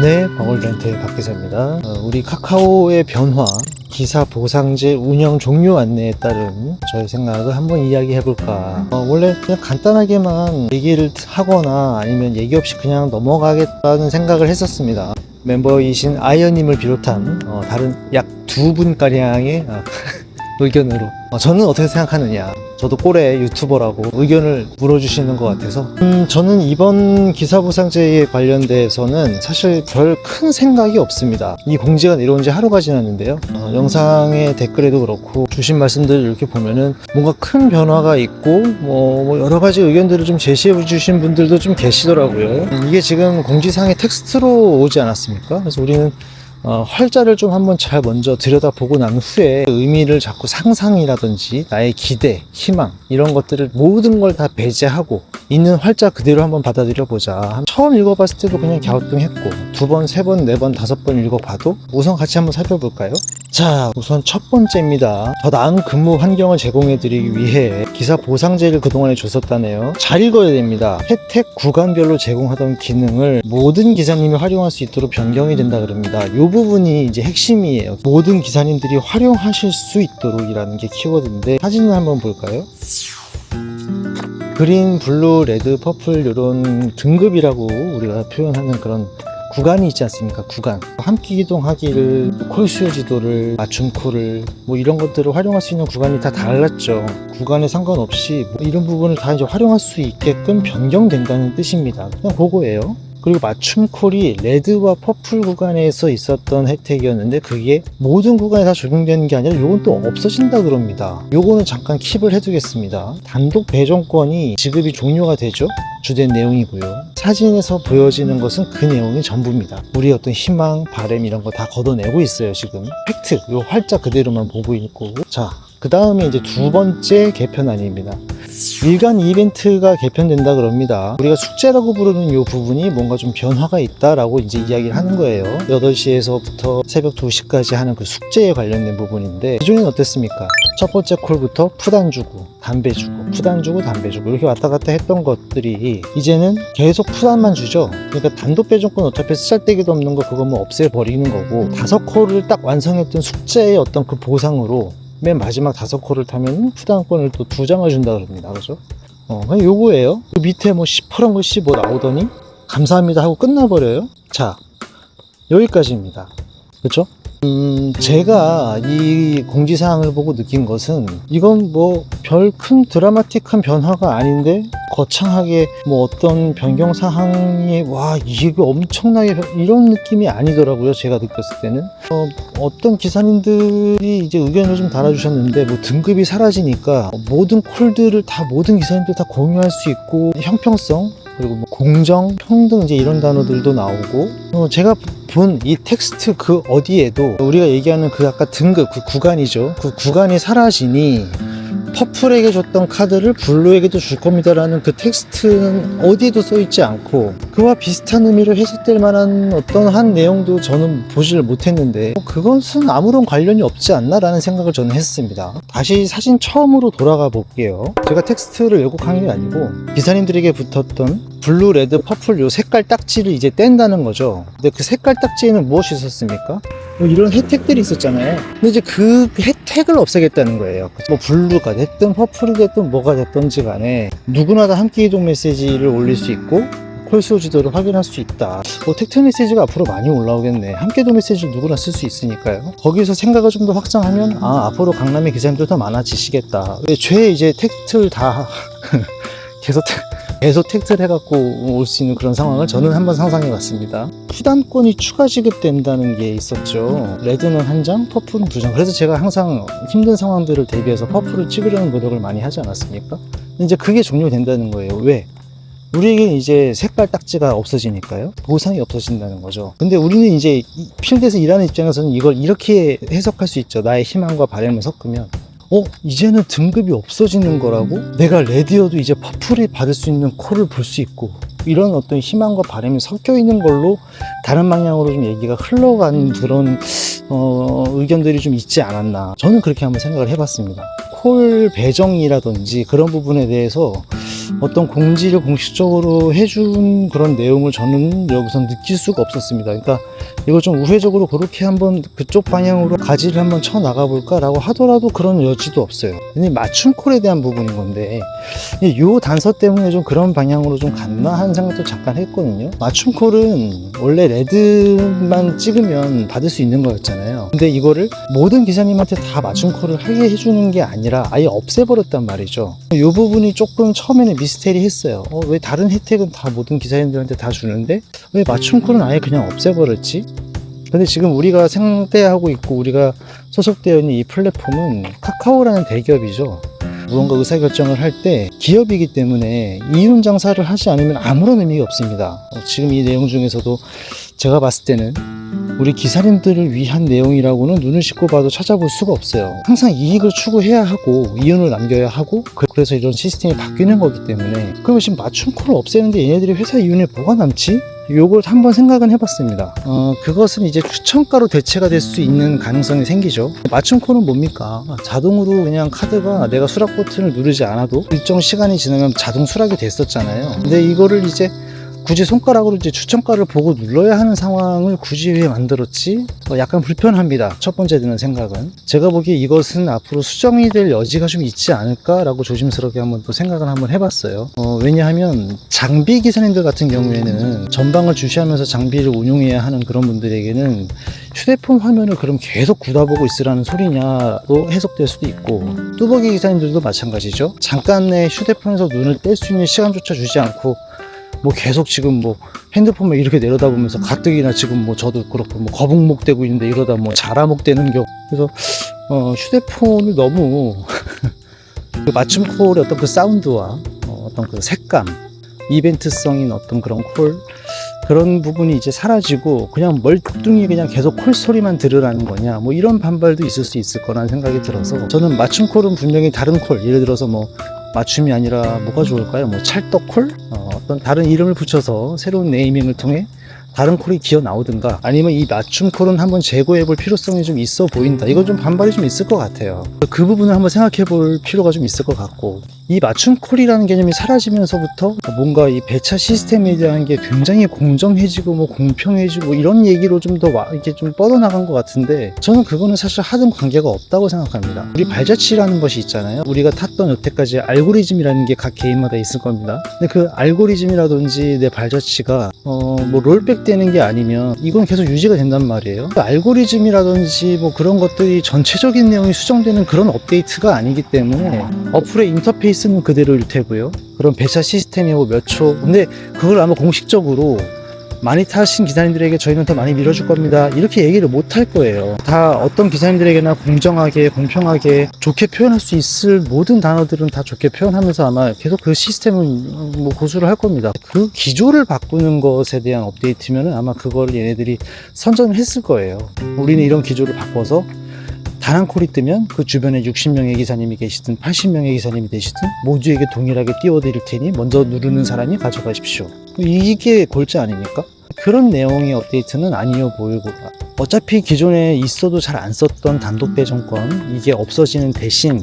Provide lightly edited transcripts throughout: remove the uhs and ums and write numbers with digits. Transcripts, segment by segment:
네, 버글렌트의 박 기자입니다. 우리 카카오의 변화, 기사 보상제 운영 종료 안내에 따른 저의 생각을 한번 이야기해볼까. 원래 그냥 간단하게만 얘기를 하거나 아니면 얘기 없이 그냥 넘어가겠다는 생각을 했었습니다. 멤버이신 아이언님을 비롯한 다른 약 2분가량의 의견으로 저는 어떻게 생각하느냐, 저도 꼴의 유튜버라고 의견을 물어주시는 것 같아서 저는 이번 기사보상제에 관련돼서는 사실 별 큰 생각이 없습니다. 이 공지가 내려온 지 하루가 지났는데요, 영상의 댓글에도 그렇고 주신 말씀들 이렇게 보면은 뭔가 큰 변화가 있고 뭐 여러 가지 의견들을 좀 제시해 주신 분들도 좀 계시더라고요. 이게 지금 공지사항의 텍스트로 오지 않았습니까? 그래서 우리는 활자를 좀 한번 잘 먼저 들여다보고 난 후에 의미를 자꾸 상상이라든지 나의 기대, 희망 이런 것들을 모든 걸 다 배제하고 있는 활자 그대로 한번 받아들여 보자. 처음 읽어봤을 때도 그냥 갸우뚱했고 2번, 3번, 4번, 5번 읽어봐도 우선 같이 한번 살펴볼까요? 자, 우선 첫 번째입니다. 더 나은 근무 환경을 제공해 드리기 위해 기사 보상제를 그동안에 줬었다네요. 잘 읽어야 됩니다. 혜택 구간별로 제공하던 기능을 모든 기사님이 활용할 수 있도록 변경이 된다 그럽니다. 이 부분이 이제 핵심이에요. 모든 기사님들이 활용하실 수 있도록 이라는 게 키워드인데, 사진을 한번 볼까요? 그린, 블루, 레드, 퍼플 이런 등급이라고 우리가 표현하는 그런 구간이 있지 않습니까? 구간. 함께 이동하기를, 콜 수요 지도를, 맞춤 콜을 뭐 이런 것들을 활용할 수 있는 구간이 다 달랐죠. 구간에 상관없이 뭐 이런 부분을 다 이제 활용할 수 있게끔 변경된다는 뜻입니다. 그냥 그거예요. 그리고 맞춤 콜이 레드와 퍼플 구간에서 있었던 혜택이었는데 그게 모든 구간에 다 적용되는 게 아니라 요건 또 없어진다 그럽니다. 요거는 잠깐 킵을 해두겠습니다. 단독 배정권이 지급이 종료가 되죠. 주된 내용이고요. 사진에서 보여지는 것은 그 내용이 전부입니다. 우리 어떤 희망, 바람 이런 거 다 걷어내고 있어요. 지금 팩트, 요 활자 그대로만 보고 있고. 자, 그 다음에 이제 두 번째 개편안입니다. 일간 이벤트가 개편된다 그럽니다. 우리가 숙제라고 부르는 이 부분이 뭔가 좀 변화가 있다라고 이제 이야기를 하는 거예요. 8시에서부터 새벽 2시까지 하는 그 숙제에 관련된 부분인데, 기존에는 어땠습니까? 첫 번째 콜부터 푸드 안 주고 담배 주고 푸드 안 주고 담배 주고 이렇게 왔다 갔다 했던 것들이 이제는 계속 푸드 안만 주죠. 그러니까 단독 배정권 어차피 쓰잘데기도 없는 거 그거 뭐 없애버리는 거고, 5콜을 딱 완성했던 숙제의 어떤 그 보상으로 맨 마지막 5콜을 타면 푸드안권을 또 2장을 준다 그럽니다. 그죠? 그냥 요거예요. 그 밑에 뭐 시퍼런 것이 뭐 나오더니 감사합니다 하고 끝나버려요. 자, 여기까지입니다. 그쵸? 제가 이 공지사항을 보고 느낀 것은 이건 뭐 별 큰 드라마틱한 변화가 아닌데 거창하게 뭐 어떤 변경사항이 와 이게 엄청나게 이런 느낌이 아니더라고요. 제가 느꼈을 때는 어떤 기사님들이 이제 의견을 좀 달아주셨는데, 뭐 등급이 사라지니까 모든 콜들을 다 모든 기사님들 다 공유할 수 있고 형평성 그리고 뭐 공정, 평등 이제 이런 단어들도 나오고, 제가 본 이 텍스트 그 어디에도 우리가 얘기하는 그 아까 등급 그 구간이죠. 그 구간이 사라지니 퍼플에게 줬던 카드를 블루에게도 줄 겁니다라는 그 텍스트는 어디에도 써있지 않고, 그와 비슷한 의미를 해석될 만한 어떤 한 내용도 저는 보지를 못했는데 그것은 아무런 관련이 없지 않나라는 생각을 저는 했습니다. 다시 사진 처음으로 돌아가 볼게요. 제가 텍스트를 왜곡한 게 아니고 기사님들에게 붙었던 블루, 레드, 퍼플 요 색깔 딱지를 이제 뗀다는 거죠. 근데 그 색깔 딱지에는 무엇이 있었습니까? 뭐 이런 혜택들이 있었잖아요. 근데 이제 그 혜택을 없애겠다는 거예요. 뭐 블루가 됐든 퍼플이 됐든 뭐가 됐든지 간에 누구나 다 함께 이동 메시지를 올릴 수 있고 콜수요 지도를 확인할 수 있다. 뭐 텍스트 메시지가 앞으로 많이 올라오겠네. 함께 이동 메시지를 누구나 쓸 수 있으니까요. 거기서 생각을 좀 더 확장하면 앞으로 강남의 기사님들 더 많아지시겠다. 죄 이제 텍스트를 다 계속 텍스트를 해갖고 올 수 있는 그런 상황을 저는 한번 상상해 봤습니다. 푸단권이 추가 지급된다는 게 있었죠. 레드는 1장, 퍼플은 2장. 그래서 제가 항상 힘든 상황들을 대비해서 퍼플을 찍으려는 노력을 많이 하지 않았습니까? 이제 그게 종료된다는 거예요. 왜? 우리에게는 이제 색깔 딱지가 없어지니까요. 보상이 없어진다는 거죠. 근데 우리는 이제 필드에서 일하는 입장에서는 이걸 이렇게 해석할 수 있죠. 나의 희망과 바람을 섞으면 이제는 등급이 없어지는 거라고? 내가 레드여도 이제 퍼플이 받을 수 있는 콜을 볼 수 있고, 이런 어떤 희망과 바람이 섞여 있는 걸로 다른 방향으로 좀 얘기가 흘러간 그런 의견들이 좀 있지 않았나, 저는 그렇게 한번 생각을 해봤습니다. 콜 배정이라든지 그런 부분에 대해서 어떤 공지를 공식적으로 해준 그런 내용을 저는 여기서 느낄 수가 없었습니다. 그러니까 이걸 좀 우회적으로 그렇게 한번 그쪽 방향으로 가지를 한번 쳐 나가볼까 라고 하더라도 그런 여지도 없어요. 근데 맞춤콜에 대한 부분인 건데 이 단서 때문에 좀 그런 방향으로 좀 갔나 하는 생각도 잠깐 했거든요. 맞춤콜은 원래 레드만 찍으면 받을 수 있는 거였잖아요. 근데 이거를 모든 기사님한테 다 맞춤콜을 하게 해주는 게 아니라 아예 없애버렸단 말이죠. 이 부분이 조금 처음에는 미스테리했어요. 왜 다른 혜택은 다 모든 기사님들한테 다 주는데 왜 맞춤콜은 아예 그냥 없애버렸지? 근데 지금 우리가 상대하고 있고 우리가 소속되어 있는 이 플랫폼은 카카오라는 대기업이죠. 무언가 의사결정을 할 때 기업이기 때문에 이윤 장사를 하지 않으면 아무런 의미가 없습니다. 지금 이 내용 중에서도 제가 봤을 때는 우리 기사님들을 위한 내용이라고는 눈을 씻고 봐도 찾아볼 수가 없어요. 항상 이익을 추구해야 하고 이윤을 남겨야 하고 그래서 이런 시스템이 바뀌는 거기 때문에 그러면 지금 맞춤콜을 없애는데 얘네들이 회사 이윤에 뭐가 남지? 요걸 한번 생각은 해봤습니다. 그것은 이제 추천가로 대체가 될 수 있는 가능성이 생기죠. 맞춤콜은 뭡니까? 자동으로 그냥 카드가 내가 수락 버튼을 누르지 않아도 일정 시간이 지나면 자동 수락이 됐었잖아요. 근데 이거를 이제 굳이 손가락으로 이제 추천가를 보고 눌러야 하는 상황을 굳이 왜 만들었지? 약간 불편합니다. 첫 번째 드는 생각은. 제가 보기에 이것은 앞으로 수정이 될 여지가 좀 있지 않을까라고 조심스럽게 한번 또 생각을 한번 해봤어요. 왜냐하면 장비 기사님들 같은 경우에는 전방을 주시하면서 장비를 운용해야 하는 그런 분들에게는 휴대폰 화면을 그럼 계속 굳어보고 있으라는 소리냐로 해석될 수도 있고 뚜벅이 기사님들도 마찬가지죠. 잠깐의 휴대폰에서 눈을 뗄 수 있는 시간조차 주지 않고 뭐 계속 지금 뭐 핸드폰만 이렇게 내려다보면서 가뜩이나 지금 뭐 저도 그렇고 뭐 거북목 되고 있는데 이러다 뭐 자라목 되는 경우 그래서 휴대폰을 너무 그 맞춤콜의 어떤 그 사운드와 어떤 그 색감 이벤트성인 어떤 그런 콜 그런 부분이 이제 사라지고 그냥 멀뚱히 그냥 계속 콜 소리만 들으라는 거냐 뭐 이런 반발도 있을 수 있을 거라는 생각이 들어서 저는 맞춤콜은 분명히 다른 콜 예를 들어서 뭐 맞춤이 아니라 뭐가 좋을까요? 뭐 찰떡콜? 어떤 다른 이름을 붙여서 새로운 네이밍을 통해 다른 콜이 기어 나오든가 아니면 이 맞춤 콜은 한번 재고해 볼 필요성이 좀 있어 보인다. 이건 좀 반발이 좀 있을 것 같아요. 그 부분을 한번 생각해 볼 필요가 좀 있을 것 같고 이 맞춤 콜이라는 개념이 사라지면서부터 뭔가 이 배차 시스템에 대한 게 굉장히 공정해지고 뭐 공평해지고 이런 얘기로 좀 더 이렇게 좀 뻗어나간 것 같은데 저는 그거는 사실 하등 관계가 없다고 생각합니다. 우리 발자취라는 것이 있잖아요. 우리가 탔던 여태까지 알고리즘이라는 게 각 개인마다 있을 겁니다. 근데 그 알고리즘이라든지 내 발자취가 뭐 롤백 되는 게 아니면 이건 계속 유지가 된단 말이에요. 알고리즘이라든지 뭐 그런 것들이 전체적인 내용이 수정되는 그런 업데이트가 아니기 때문에 어플의 인터페이스는 그대로일 테고요. 그런 배차 시스템이 뭐 몇 초 근데 그걸 아마 공식적으로 많이 타신 기사님들에게 저희는 더 많이 밀어줄 겁니다 이렇게 얘기를 못 할 거예요. 다 어떤 기사님들에게나 공정하게 공평하게 좋게 표현할 수 있을 모든 단어들은 다 좋게 표현하면서 아마 계속 그 시스템을 뭐 고수를 할 겁니다. 그 기조를 바꾸는 것에 대한 업데이트면은 아마 그거를 얘네들이 선전을 했을 거예요. 우리는 이런 기조를 바꿔서 단 한 콜이 뜨면 그 주변에 60명의 기사님이 계시든 80명의 기사님이 되시든 모두에게 동일하게 띄워드릴 테니 먼저 누르는 사람이 가져가십시오. 이게 골자 아닙니까? 그런 내용의 업데이트는 아니어 보이고 어차피 기존에 있어도 잘 안 썼던 단독 배정권 이게 없어지는 대신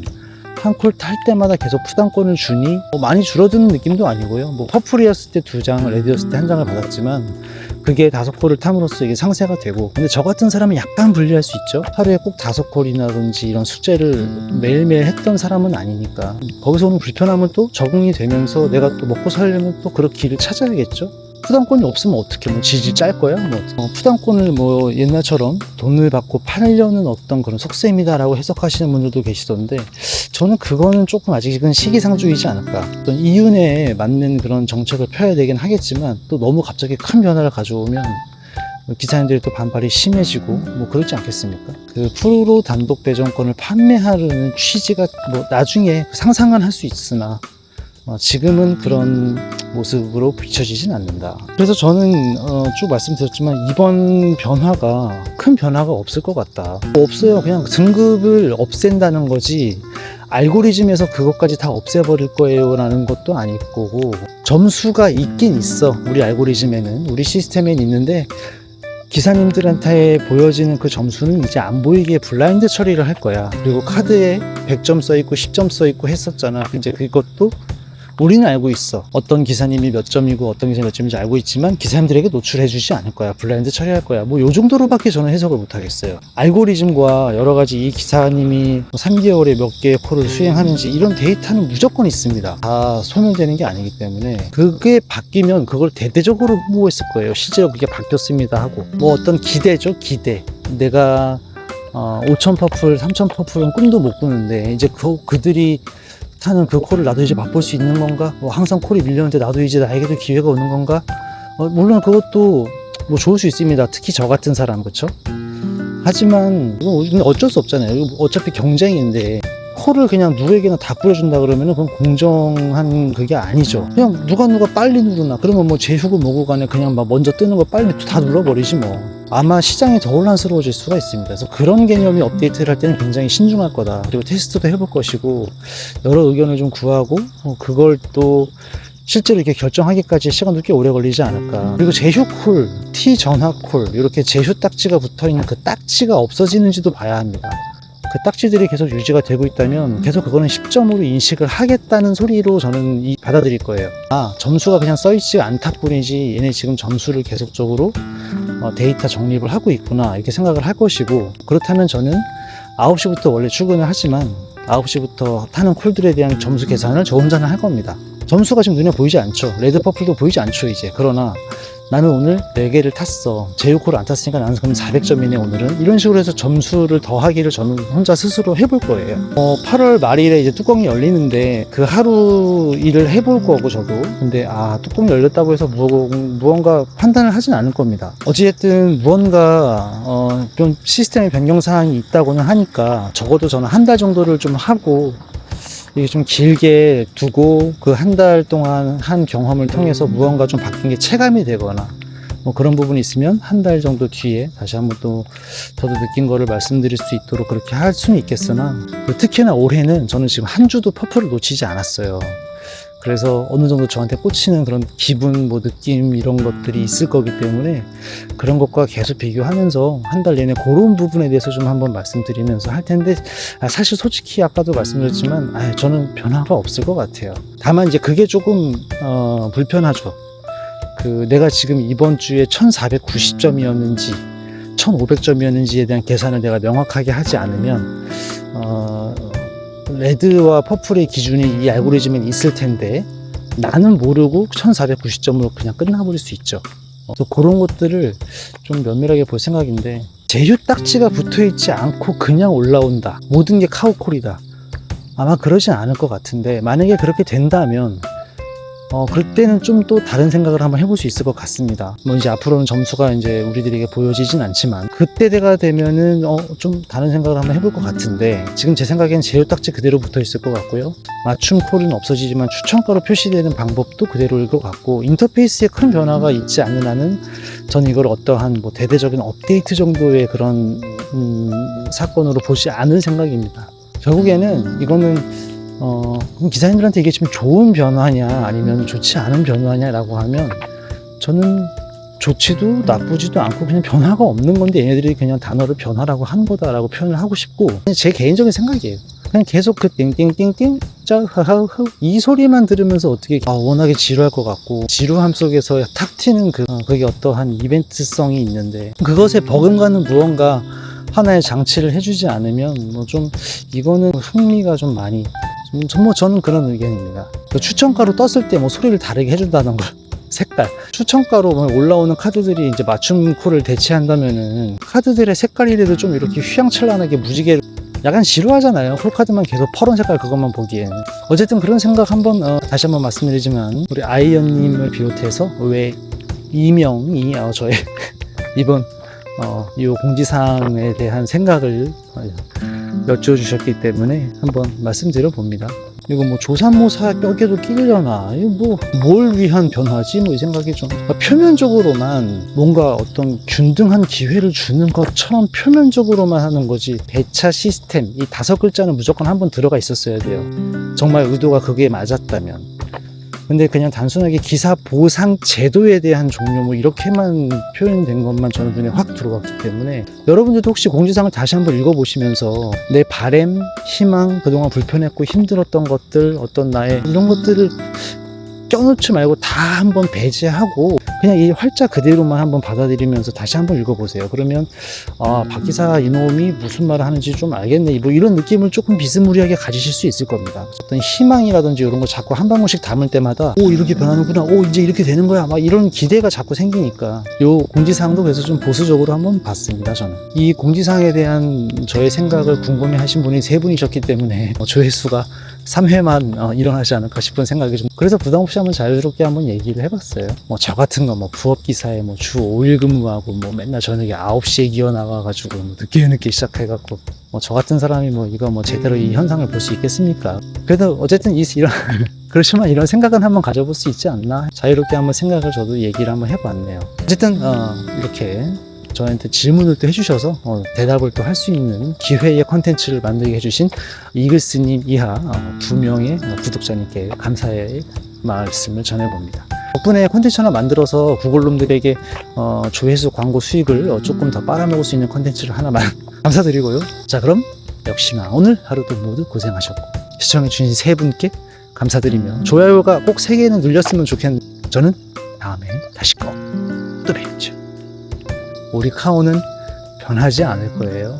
한 콜 탈 때마다 계속 푸당권을 주니 뭐 많이 줄어드는 느낌도 아니고요. 뭐 퍼플이었을 때 2장, 레드였을 때 1장을 받았지만 그게 5콜을 탐으로써 이게 상쇄가 되고 근데 저 같은 사람은 약간 불리할 수 있죠. 하루에 꼭 5콜이라든지 이런 숙제를 매일매일 했던 사람은 아니니까 거기서 오는 불편함은 또 적응이 되면서 내가 또 먹고 살려면 또 그런 길을 찾아야겠죠. 푸당권이 없으면 어떻게 뭐 질질 짤 거야? 푸당권을 뭐 옛날처럼 돈을 받고 팔려는 어떤 그런 속셈이다라고 해석하시는 분들도 계시던데 저는 그거는 조금 아직은 시기상조이지 않을까. 어떤 이윤에 맞는 그런 정책을 펴야 되긴 하겠지만 또 너무 갑자기 큰 변화를 가져오면 기사님들이 또 반발이 심해지고 뭐 그렇지 않겠습니까? 그 프로 단독 배정권을 판매하려는 취지가 뭐 나중에 상상은 할 수 있으나 지금은 그런 모습으로 비춰지진 않는다. 그래서 저는 쭉 말씀드렸지만 이번 변화가 큰 변화가 없을 것 같다. 없어요. 그냥 등급을 없앤다는 거지 알고리즘에서 그것까지 다 없애버릴 거예요 라는 것도 아닐 거고 점수가 있긴 있어. 우리 알고리즘에는 우리 시스템에는 있는데 기사님들한테 보여지는 그 점수는 이제 안 보이게 블라인드 처리를 할 거야. 그리고 카드에 100점 써있고 10점 써있고 했었잖아. 이제 그것도 우리는 알고 있어. 어떤 기사님이 몇 점이고 어떤 기사님이 몇 점인지 알고 있지만 기사님들에게 노출해주지 않을 거야. 블라인드 처리할 거야. 뭐 요 정도로밖에 저는 해석을 못 하겠어요. 알고리즘과 여러 가지 이 기사님이 3개월에 몇 개의 콜을 수행하는지 이런 데이터는 무조건 있습니다. 다 소멸되는 게 아니기 때문에 그게 바뀌면 그걸 대대적으로 홍보했을 거예요. 실제로 그게 바뀌었습니다 하고 뭐 어떤 기대죠. 기대. 내가 5천 퍼플, 3천 퍼플은 꿈도 못 꾸는데 이제 그들이 타는 그 콜을 나도 이제 맛볼 수 있는 건가? 뭐 항상 콜이 밀렸는데 나도 이제 나에게도 기회가 오는 건가? 물론 그것도 뭐 좋을 수 있습니다. 특히 저 같은 사람, 그쵸? 하지만 뭐 어쩔 수 없잖아요. 어차피 경쟁인데 콜을 그냥 누구에게나 다 뿌려준다 그러면은 그건 공정한 그게 아니죠. 그냥 누가 빨리 누르나 그러면 뭐 제휴고 뭐고 간에 그냥 막 먼저 뜨는 거 빨리 다 눌러버리지 뭐. 아마 시장이 더 혼란스러워질 수가 있습니다. 그래서 그런 개념이 업데이트를 할 때는 굉장히 신중할 거다. 그리고 테스트도 해볼 것이고 여러 의견을 좀 구하고 그걸 또 실제로 이렇게 결정하기까지 시간도 꽤 오래 걸리지 않을까. 그리고 제휴 콜, T 전화 콜 이렇게 제휴 딱지가 붙어있는 그 딱지가 없어지는지도 봐야 합니다. 그 딱지들이 계속 유지가 되고 있다면 계속 그거는 10점으로 인식을 하겠다는 소리로 저는 받아들일 거예요. 점수가 그냥 써있지 않다 뿐이지 얘네 지금 점수를 계속적으로 데이터 정립을 하고 있구나 이렇게 생각을 할 것이고, 그렇다면 저는 9시부터 원래 출근을 하지만 9시부터 타는 콜들에 대한 점수 계산을 저 혼자는 할 겁니다. 점수가 지금 눈에 보이지 않죠. 레드 퍼플도 보이지 않죠 이제. 그러나 나는 오늘 4개를 탔어. 제휴콜을 안 탔으니까 나는 그럼 400점이네 오늘은. 이런 식으로 해서 점수를 더하기를 저는 혼자 스스로 해볼 거예요. 8월 말일에 이제 뚜껑이 열리는데 그 하루 일을 해볼 거고 저도. 근데 뚜껑이 열렸다고 해서 무언가 판단을 하진 않을 겁니다. 어찌됐든 무언가 좀 시스템의 변경사항이 있다고는 하니까 적어도 저는 한 달 정도를 좀 하고 이게 좀 길게 두고 그 한 달 동안 한 경험을 통해서 무언가 좀 바뀐 게 체감이 되거나 뭐 그런 부분이 있으면 한 달 정도 뒤에 다시 한번 또 저도 느낀 거를 말씀드릴 수 있도록 그렇게 할 수는 있겠으나, 특히나 올해는 저는 지금 한 주도 퍼플을 놓치지 않았어요. 그래서 어느 정도 저한테 꽂히는 그런 기분, 뭐 느낌 이런 것들이 있을 거기 때문에 그런 것과 계속 비교하면서 한 달 내내 그런 부분에 대해서 좀 한번 말씀드리면서 할 텐데, 사실 솔직히 아까도 말씀드렸지만 저는 변화가 없을 것 같아요. 다만 이제 그게 조금 불편하죠. 내가 지금 이번 주에 1490점이었는지 1500점이었는지에 대한 계산을 내가 명확하게 하지 않으면 레드와 퍼플의 기준이 이 알고리즘에 있을 텐데 나는 모르고 1490점으로 그냥 끝나버릴 수 있죠. 그래서 그런 것들을 좀 면밀하게 볼 생각인데, 제휴 딱지가 붙어있지 않고 그냥 올라온다, 모든 게 카우콜이다, 아마 그러진 않을 것 같은데, 만약에 그렇게 된다면 그때는 좀 또 다른 생각을 한번 해볼 수 있을 것 같습니다. 뭐 이제 앞으로는 점수가 이제 우리들에게 보여지진 않지만 그때가 되면은 좀 다른 생각을 한번 해볼 것 같은데, 지금 제 생각엔 제휴 딱지 그대로 붙어 있을 것 같고요. 맞춤 콜은 없어지지만 추천가로 표시되는 방법도 그대로일 것 같고, 인터페이스에 큰 변화가 있지 않는 한은 저는 이걸 어떠한 뭐 대대적인 업데이트 정도의 그런 사건으로 보지 않을 생각입니다. 결국에는 이거는 그럼 기사님들한테 이게 지금 좋은 변화냐 아니면 좋지 않은 변화냐라고 하면 저는 좋지도 나쁘지도 않고 그냥 변화가 없는 건데 얘네들이 그냥 단어를 변화라고 한 거다라고 표현을 하고 싶고, 제 개인적인 생각이에요. 그냥 계속 그 띵띵띵띵 짜하하하 이 소리만 들으면서 어떻게 워낙에 지루할 것 같고, 지루함 속에서 탁 튀는 그게 어떠한 이벤트성이 있는데 그것에 버금가는 무언가 하나의 장치를 해주지 않으면 뭐 좀 이거는 흥미가 좀 많이 저는 그런 의견입니다. 추천가로 떴을 때 뭐 소리를 다르게 해준다던가 색깔, 추천가로 올라오는 카드들이 이제 맞춤 콜을 대체한다면은 카드들의 색깔이라도 좀 이렇게 휘황찬란하게 무지개, 약간 지루하잖아요. 콜카드만 계속 퍼런 색깔 그것만 보기엔. 어쨌든 그런 생각 한번 다시 한번 말씀드리지만, 우리 아이언님을 비롯해서 왜 이명이 저의 이번 이 공지사항에 대한 생각을 여쭤주셨기 때문에 한번 말씀드려 봅니다. 이거 뭐 조산모사 뼈에도 끼려나, 이거 뭐 뭘 위한 변화지, 뭐 이 생각이 좀, 표면적으로만 뭔가 어떤 균등한 기회를 주는 것처럼 표면적으로만 하는 거지, 배차 시스템 이 5글자는 무조건 한번 들어가 있었어야 돼요. 정말 의도가 그게 맞았다면. 근데 그냥 단순하게 기사 보상 제도에 대한 종료 뭐 이렇게만 표현된 것만 저는 눈에 확 들어왔기 때문에 여러분들도 혹시 공지사항을 다시 한번 읽어보시면서 내 바램, 희망, 그동안 불편했고 힘들었던 것들, 어떤 나의 이런 것들을 껴놓지 말고 다 한번 배제하고 그냥 이 활자 그대로만 한번 받아들이면서 다시 한번 읽어보세요. 그러면 박 기사 이놈이 무슨 말을 하는지 좀 알겠네, 뭐 이런 느낌을 조금 비스무리하게 가지실 수 있을 겁니다. 어떤 희망이라든지 이런 거 자꾸 한 방울씩 담을 때마다 오 이렇게 변하는구나, 오 이제 이렇게 되는 거야, 막 이런 기대가 자꾸 생기니까 요 공지사항도 그래서 좀 보수적으로 한번 봤습니다. 저는 이 공지사항에 대한 저의 생각을 궁금해 하신 분이 3분이셨기 때문에 조회수가 3회만 일어나지 않을까 싶은 생각이 좀, 그래서 부담 없이 한번 자유롭게 한번 얘기를 해봤어요. 뭐 저 같은 거 뭐 부업 기사에 뭐 주 5일 근무하고 뭐 맨날 저녁에 9시에 기어 나와가지고 뭐 늦게 시작해갖고 뭐 저 같은 사람이 뭐 이거 뭐 제대로 이 현상을 볼 수 있겠습니까? 그래도 어쨌든 이런 그렇지만 이런 생각은 한번 가져볼 수 있지 않나, 자유롭게 한번 생각을 저도 얘기를 한번 해봤네요. 어쨌든 이렇게 저한테 질문을 또 해주셔서 대답을 또 할 수 있는 기회의 컨텐츠를 만들게 해주신 이글스님 이하 2명의 구독자님께 감사의 말씀을 전해봅니다. 덕분에 컨텐츠 하나 만들어서 구글놈들에게 조회수 광고 수익을 조금 더 빨아먹을 수 있는 컨텐츠를 하나만 감사드리고요. 자, 그럼 역시나 오늘 하루도 모두 고생하셨고 시청해주신 3분께 감사드리며 좋아요가 꼭 3개는 눌렸으면 좋겠는데 저는 다음에 다시 꼭 또 뵙죠. 우리 카오는 변하지 않을 거예요.